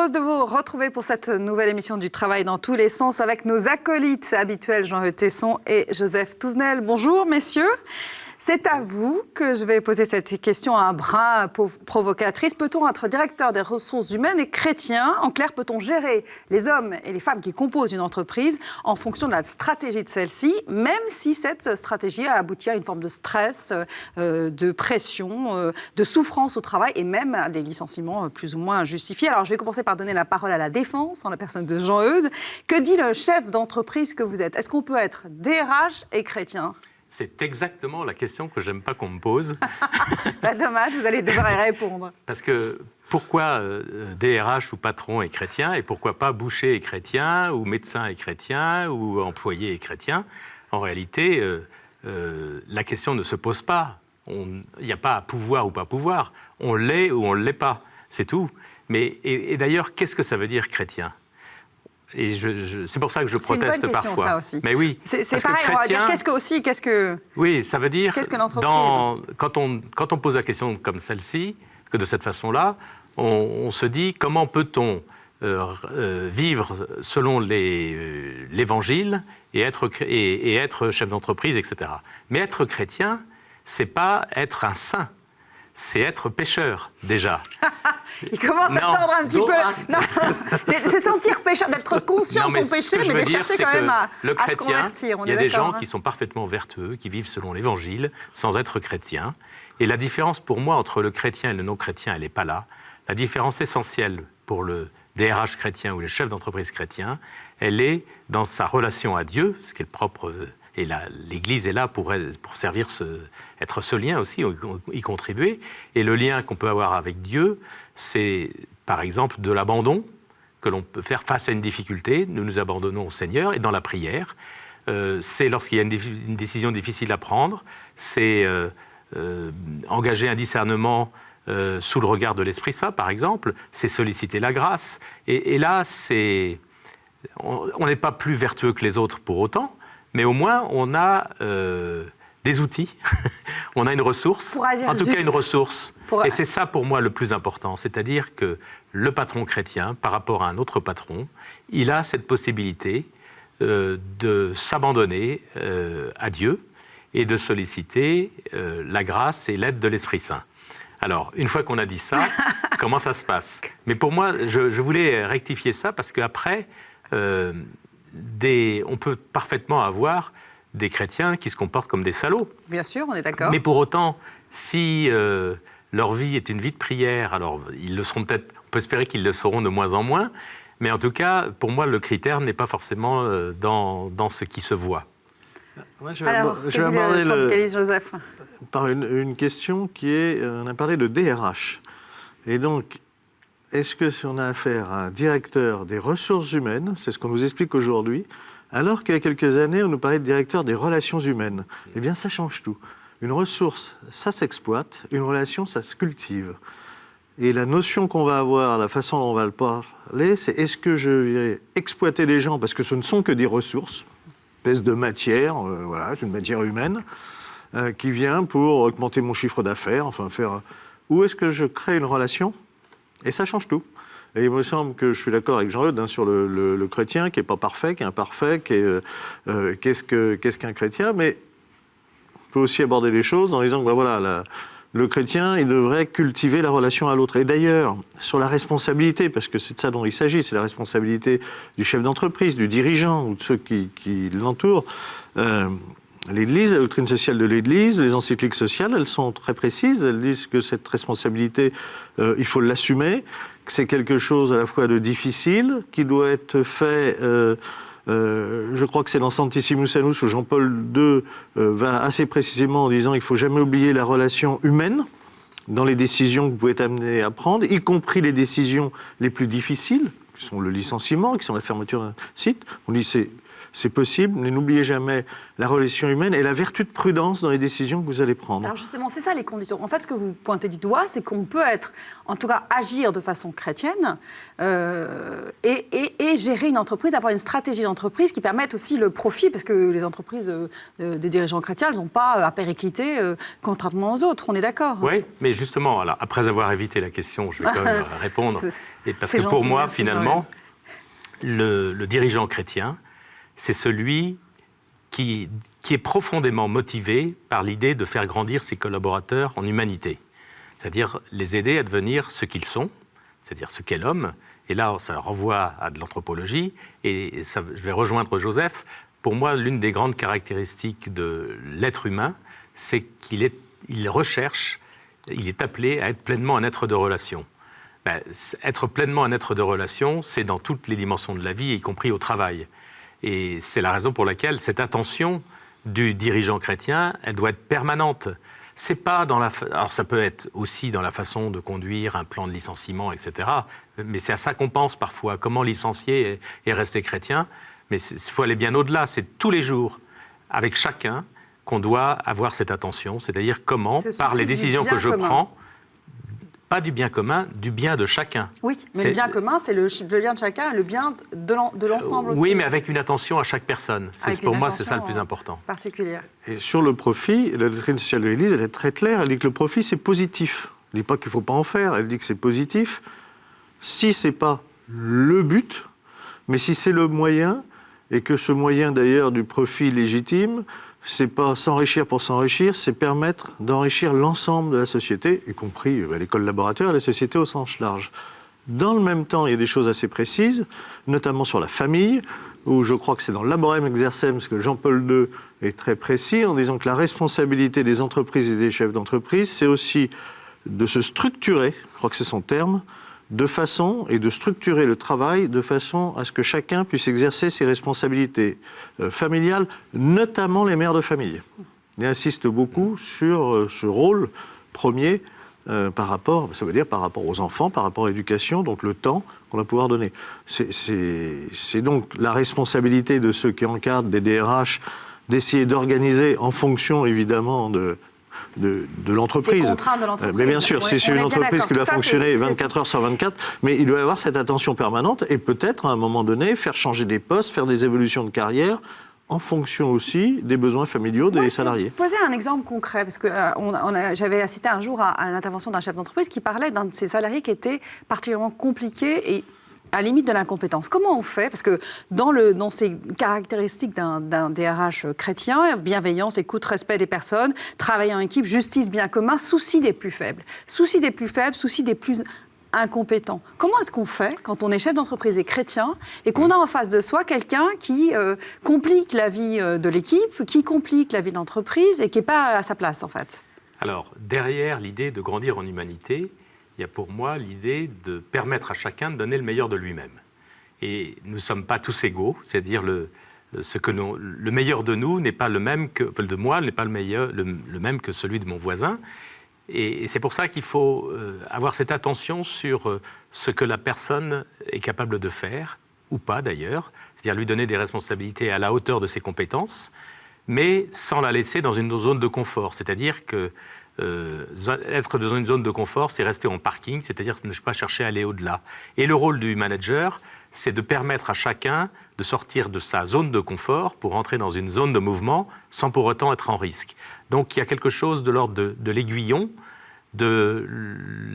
heureuse de vous retrouver pour cette nouvelle émission du Travail dans tous les sens avec nos acolytes habituels Jean-Eudes Tesson et Joseph Touvenel. Bonjour messieurs. C'est à vous que je vais poser cette question à un brin provocatrice. Peut-on être directeur des ressources humaines et chrétien? En clair, peut-on gérer les hommes et les femmes qui composent une entreprise en fonction de la stratégie de celle-ci, même si cette stratégie a abouti à une forme de stress, de pression, de souffrance au travail et même à des licenciements plus ou moins justifiés? Alors, je vais commencer par donner la parole à la défense, en la personne de Jean-Eudes. Que dit le chef d'entreprise que vous êtes? Est-ce qu'on peut être DRH et chrétien? C'est exactement la question que j'aime pas qu'on me pose. Dommage, vous allez devoir y répondre. Parce que pourquoi DRH ou patron est chrétien et pourquoi pas boucher est chrétien ou médecin est chrétien ou employé est chrétien? En réalité, la question ne se pose pas. Il n'y a pas pouvoir ou pas pouvoir. On l'est ou on ne l'est pas. C'est tout. Mais, et d'ailleurs, qu'est-ce que ça veut dire chrétien? Et c'est pour ça que je proteste parfois. C'est une bonne question, ça aussi. Mais oui. C'est pareil, chrétien, on va dire qu'est-ce que... Oui, ça veut dire... Qu'est-ce que l'entreprise? Quand on pose la question comme celle-ci, que de cette façon-là, on se dit comment peut-on vivre selon l'Évangile et être chef d'entreprise, etc. Mais être chrétien, c'est pas être un saint. C'est être pécheur, déjà. Il commence à tendre un petit peu. Non, c'est sentir pécheur, d'être conscient de son péché, mais de chercher quand même à se convertir. Il y a des gens qui sont parfaitement vertueux, qui vivent selon l'Évangile, sans être chrétiens. Et la différence pour moi entre le chrétien et le non-chrétien, elle n'est pas là. La différence essentielle pour le DRH chrétien ou le chef d'entreprise chrétien, elle est dans sa relation à Dieu, ce qui est le propre... Et l'Église est là pour servir être ce lien aussi, y contribuer. Et le lien qu'on peut avoir avec Dieu, c'est par exemple de l'abandon que l'on peut faire face à une difficulté. Nous nous abandonnons au Seigneur et dans la prière. C'est lorsqu'il y a une décision difficile à prendre. C'est engager un discernement sous le regard de l'Esprit Saint, par exemple. C'est solliciter la grâce. Et là, on n'est pas plus vertueux que les autres pour autant. Mais au moins, on a des outils, on a une ressource, en tout cas une ressource. Et c'est ça pour moi le plus important, c'est-à-dire que le patron chrétien, par rapport à un autre patron, il a cette possibilité de s'abandonner à Dieu et de solliciter la grâce et l'aide de l'Esprit Saint. Alors, une fois qu'on a dit ça, comment ça se passe? Mais pour moi, je voulais rectifier ça parce qu'après... on peut parfaitement avoir des chrétiens qui se comportent comme des salauds. Bien sûr, on est d'accord. Mais pour autant, si leur vie est une vie de prière, alors ils le seront peut-être, on peut espérer qu'ils le seront de moins en moins, mais en tout cas, pour moi, le critère n'est pas forcément dans ce qui se voit. Moi, je vais aborder Joseph. Par une question qui est, on a parlé de DRH. Et donc, est-ce que si on a affaire à un directeur des ressources humaines, c'est ce qu'on nous explique aujourd'hui, alors qu'il y a quelques années, on nous parlait de directeur des relations humaines? Eh bien, ça change tout. Une ressource, ça s'exploite, une relation, ça se cultive. Et la notion qu'on va avoir, la façon dont on va le parler, c'est est-ce que je vais exploiter des gens parce que ce ne sont que des ressources, une espèce de matière, voilà, une matière humaine, qui vient pour augmenter mon chiffre d'affaires, enfin faire... Ou est-ce que je crée une relation? Et ça change tout. Et il me semble que je suis d'accord avec Jean-Eudes sur le chrétien qui n'est pas parfait, qui est imparfait, qu'est-ce qu'un chrétien, mais on peut aussi aborder les choses en disant que voilà, le chrétien, il devrait cultiver la relation à l'autre. Et d'ailleurs, sur la responsabilité, parce que c'est de ça dont il s'agit, c'est la responsabilité du chef d'entreprise, du dirigeant ou de ceux qui l'entourent. L'Église, la doctrine sociale de l'Église, les encycliques sociales, elles sont très précises. Elles disent que cette responsabilité, il faut l'assumer, que c'est quelque chose à la fois de difficile, qui doit être fait, je crois que c'est dans Sanctissimus Annus où Jean-Paul II va assez précisément en disant qu'il ne faut jamais oublier la relation humaine dans les décisions que vous pouvez être amené à prendre, y compris les décisions les plus difficiles, qui sont le licenciement, qui sont la fermeture d'un site. On dit C'est possible, mais n'oubliez jamais la relation humaine et la vertu de prudence dans les décisions que vous allez prendre. Alors justement, c'est ça les conditions. En fait, ce que vous pointez du doigt, c'est qu'on peut être, en tout cas, agir de façon chrétienne et gérer une entreprise, avoir une stratégie d'entreprise qui permette aussi le profit, parce que les entreprises de dirigeants chrétiens, elles n'ont pas à péricliter contrairement aux autres. On est d'accord? Oui, mais justement, alors, après avoir évité la question, je vais quand même répondre. Et parce que pour gentil, moi, merci, finalement, le dirigeant chrétien, c'est celui qui est profondément motivé par l'idée de faire grandir ses collaborateurs en humanité. C'est-à-dire les aider à devenir ce qu'ils sont, c'est-à-dire ce qu'est l'homme. Et là, ça renvoie à de l'anthropologie. Et ça, je vais rejoindre Joseph. Pour moi, l'une des grandes caractéristiques de l'être humain, c'est qu'il recherche, il est appelé à être pleinement un être de relation. Être pleinement un être de relation, c'est dans toutes les dimensions de la vie, y compris au travail. Et c'est la raison pour laquelle cette attention du dirigeant chrétien, elle doit être permanente. C'est pas alors ça peut être aussi dans la façon de conduire un plan de licenciement, etc. Mais c'est à ça qu'on pense parfois. Comment licencier et rester chrétien? Mais il faut aller bien au-delà. C'est tous les jours, avec chacun, qu'on doit avoir cette attention. C'est-à-dire comment, par les décisions que je prends, pas du bien commun, du bien de chacun. Oui, mais le bien commun, c'est le bien de chacun, le bien de l'ensemble aussi. Oui, mais avec une attention à chaque personne. Pour moi, c'est ça le plus important. Particulière. Et sur le profit, la doctrine sociale de l'Église, elle est très claire. Elle dit que le profit, c'est positif. Elle ne dit pas qu'il ne faut pas en faire, elle dit que c'est positif. Si ce n'est pas le but, mais si c'est le moyen, et que ce moyen d'ailleurs du profit légitime, c'est pas s'enrichir pour s'enrichir, c'est permettre d'enrichir l'ensemble de la société, y compris les collaborateurs et la société au sens large. Dans le même temps, il y a des choses assez précises, notamment sur la famille, où je crois que c'est dans Laborem Exercem, parce que Jean-Paul II est très précis, en disant que la responsabilité des entreprises et des chefs d'entreprise, c'est aussi de se structurer, je crois que c'est son terme, de façon, et de structurer le travail de façon à ce que chacun puisse exercer ses responsabilités familiales, notamment les mères de famille. Il insiste beaucoup sur ce rôle premier par rapport, ça veut dire par rapport aux enfants, par rapport à l'éducation, donc le temps qu'on va pouvoir donner. C'est donc la responsabilité de ceux qui encadrent des DRH d'essayer d'organiser en fonction évidemment de l'entreprise. Des contraintes de l'entreprise. Mais bien sûr, c'est une entreprise qui doit fonctionner 24 heures sur 24, mais il doit y avoir cette attention permanente et peut-être à un moment donné faire changer des postes, faire des évolutions de carrière en fonction aussi des besoins familiaux des salariés. Poser un exemple concret, parce que j'avais assisté un jour à l'intervention d'un chef d'entreprise qui parlait d'un de ses salariés qui était particulièrement compliqué et à la limite de l'incompétence. Comment on fait? Parce que dans ces caractéristiques d'un DRH chrétien, bienveillance, écoute, respect des personnes, travail en équipe, justice, bien commun, souci des plus faibles. Souci des plus faibles, souci des plus incompétents. Comment est-ce qu'on fait quand on est chef d'entreprise et chrétien et qu'on a en face de soi quelqu'un qui complique la vie de l'équipe, qui complique la vie de l'entreprise et qui n'est pas à sa place en fait? Alors, derrière l'idée de grandir en humanité, il y a pour moi l'idée de permettre à chacun de donner le meilleur de lui-même. Et nous ne sommes pas tous égaux, c'est-à-dire le meilleur de nous n'est pas le même que de moi, n'est pas le même que celui de mon voisin. Et c'est pour ça qu'il faut avoir cette attention sur ce que la personne est capable de faire, ou pas d'ailleurs, c'est-à-dire lui donner des responsabilités à la hauteur de ses compétences, mais sans la laisser dans une zone de confort, c'est-à-dire que être dans une zone de confort, c'est rester en parking, c'est-à-dire ne pas chercher à aller au-delà. Et le rôle du manager, c'est de permettre à chacun de sortir de sa zone de confort pour entrer dans une zone de mouvement sans pour autant être en risque. Donc il y a quelque chose de l'ordre de l'aiguillon, de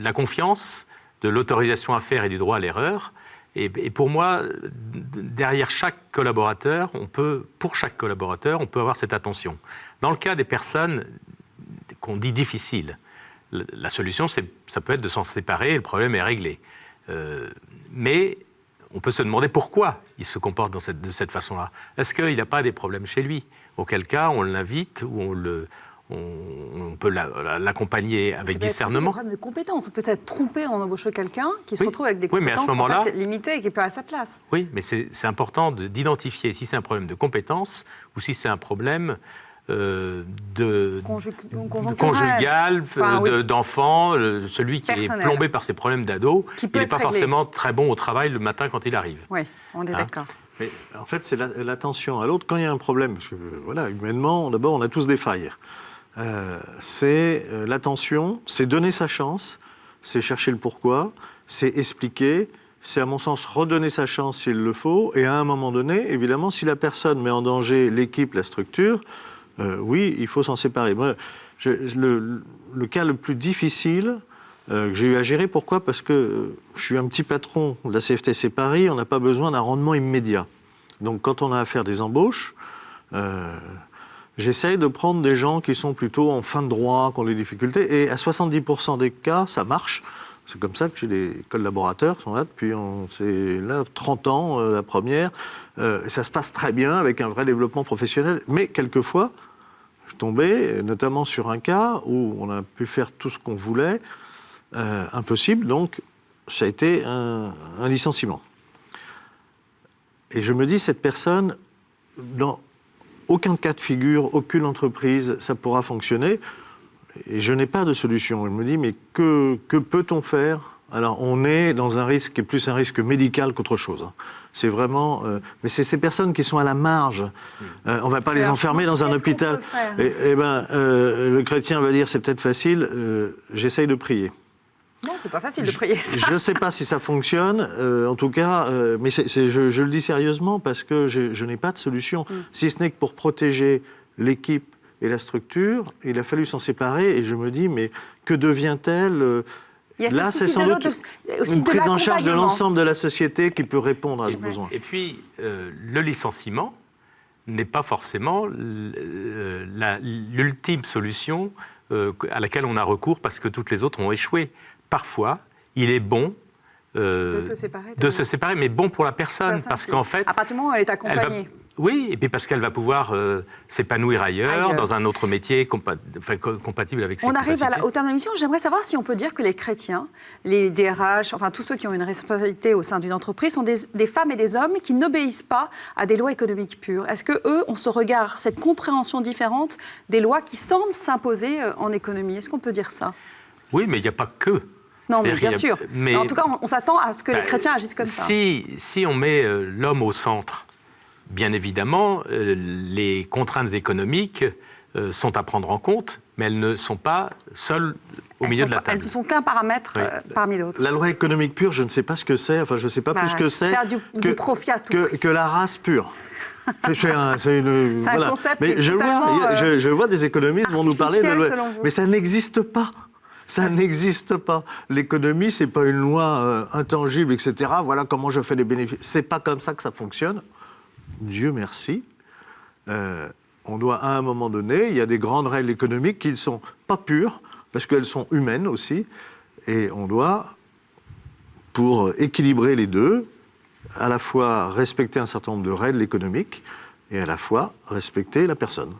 la confiance, de l'autorisation à faire et du droit à l'erreur. Et pour moi, derrière chaque collaborateur, pour chaque collaborateur, on peut avoir cette attention. Dans le cas des personnes qu'on dit difficiles, la solution, ça peut être de s'en séparer et le problème est réglé. Mais on peut se demander pourquoi il se comporte de cette façon-là. Est-ce qu'il n'a pas des problèmes chez lui? Auquel cas, on l'invite ou on peut l'accompagner avec discernement. C'est un problème de compétences. On peut être trompé en embauchant quelqu'un qui se retrouve avec des mais à compétences ce moment-là, limitées et qui n'est pas à sa place. Oui, mais c'est important d'identifier si c'est un problème de compétences ou si c'est un problème conjugal, d'enfant, celui qui est plombé par ses problèmes d'ado, il n'est pas forcément très bon au travail le matin quand il arrive. Oui, on est d'accord. Mais en fait, c'est l'attention à l'autre quand il y a un problème. Parce que, voilà, humainement, d'abord, on a tous des failles. C'est l'attention, c'est donner sa chance, c'est chercher le pourquoi, c'est expliquer, c'est à mon sens redonner sa chance s'il le faut, et à un moment donné, évidemment, si la personne met en danger l'équipe, la structure, oui, il faut s'en séparer. Moi, le cas le plus difficile que j'ai eu à gérer, pourquoi ? Parce que je suis un petit patron de la CFTC Paris, on n'a pas besoin d'un rendement immédiat. Donc quand on a à faire des embauches, j'essaye de prendre des gens qui sont plutôt en fin de droit, qui ont des difficultés, et à 70% des cas, ça marche. C'est comme ça que j'ai des collaborateurs qui sont là depuis 30 ans, la première. Ça se passe très bien avec un vrai développement professionnel. Mais quelquefois, je suis tombé notamment sur un cas où on a pu faire tout ce qu'on voulait, impossible, donc ça a été un licenciement. Et je me dis, cette personne, dans aucun cas de figure, aucune entreprise, ça pourra fonctionner. Et je n'ai pas de solution. Je me dis, mais que peut-on faire ? Alors, on est dans un risque qui est plus un risque médical qu'autre chose. C'est vraiment... mais c'est ces personnes qui sont à la marge. On ne va pas les enfermer dans un hôpital. Le chrétien va dire, c'est peut-être facile, j'essaye de prier. Non, c'est pas facile de prier. Je ne sais pas si ça fonctionne, en tout cas, mais je le dis sérieusement parce que je n'ai pas de solution. Si ce n'est que pour protéger l'équipe et la structure, il a fallu s'en séparer et je me dis, mais que devient-elle ? Là, c'est sans doute une prise en charge de l'ensemble de la société qui peut répondre à ce besoin. Et puis, le licenciement n'est pas forcément l'ultime solution à laquelle on a recours parce que toutes les autres ont échoué. Parfois, il est bon de se séparer, mais bon pour la personne, parce qu'en fait... À partir du moment où elle est accompagnée. Oui, et puis parce qu'elle va pouvoir s'épanouir ailleurs, dans un autre métier compatible avec ses On capacités. arrive au terme de l'émission. J'aimerais savoir si on peut dire que les chrétiens, les DRH, enfin tous ceux qui ont une responsabilité au sein d'une entreprise, sont des femmes et des hommes qui n'obéissent pas à des lois économiques pures. Est-ce qu'eux ont ce regard, cette compréhension différente des lois qui semblent s'imposer en économie ? Est-ce qu'on peut dire ça ? Oui, mais il n'y a pas que. Non, mais bien sûr. Mais en tout cas, on s'attend à ce que les chrétiens agissent comme ça. Si on met l'homme au centre, bien évidemment, les contraintes économiques sont à prendre en compte, mais elles ne sont pas seules au milieu de la table. Elles ne sont qu'un paramètre parmi d'autres. La loi économique pure, je ne sais pas ce que c'est, enfin je ne sais pas plus ce que c'est du profit à tout prix. Que la race pure. C'est un concept mais je vois des économistes vont nous parler de loi, mais ça n'existe pas. Ça n'existe pas. L'économie, c'est pas une loi intangible, etc. Voilà comment je fais des bénéfices. C'est pas comme ça que ça fonctionne. Dieu merci. On doit, à un moment donné, il y a des grandes règles économiques qui ne sont pas pures, parce qu'elles sont humaines aussi, et on doit, pour équilibrer les deux, à la fois respecter un certain nombre de règles économiques, et à la fois respecter la personne.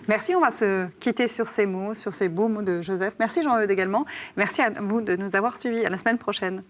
Merci, on va se quitter sur ces mots, sur ces beaux mots de Joseph. Merci Jean-Eudes également. Merci à vous de nous avoir suivis. À la semaine prochaine.